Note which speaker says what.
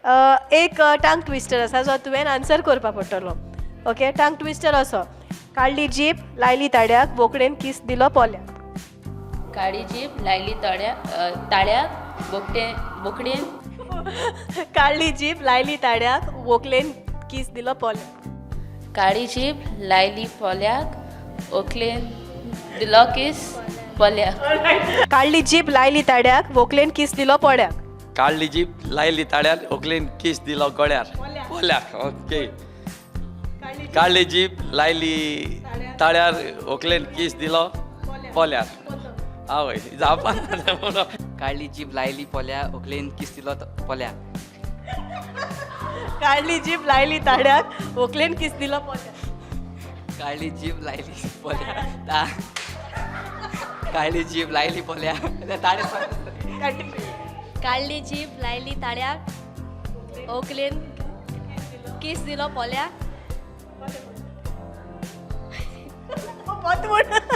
Speaker 1: एक tongue twister आसा जो तुवें आन्सर करपा पडटलो. ओके, टंग ट्विस्टर असो. काडली जीप लायली ताड्याक बोकडेन किस दिलो पोल्याक.
Speaker 2: काळी जीप लायली ताळ्याक बोकडेन
Speaker 1: काडली जीप लायली ताड्याक व्हंकलेन किस दिलो पोल्याक.
Speaker 2: काळी जीप लायली पोल्याक ओकलेन दिलो किस पोल्याक.
Speaker 1: काडली जीप लायली ताड्याक व्हंकलेन किस दिलो पोळ्याक.
Speaker 3: काडली जीप लायली ताळ्यार ओकलेन किस दिलो गळ्यार पोल्याक. ओके. काडली जीप लायली ताळ्यार ओकलेन किस दिलो पोल्यार. आवय जावपा ना.
Speaker 4: काडली जीप लायली पोल्या ओकलेन किस दिलो पोल्या.
Speaker 1: काडली जीप लायली ताड्याक व्हंकलेन किस दिलो पोल्याक.
Speaker 4: काडली जीप लायली पोल्या काडली जीप लायली पोल्या
Speaker 5: काडली जीप लायली ताळ्याक ओकलेन किस दिलो पोल्याक.
Speaker 1: पोत म्हण.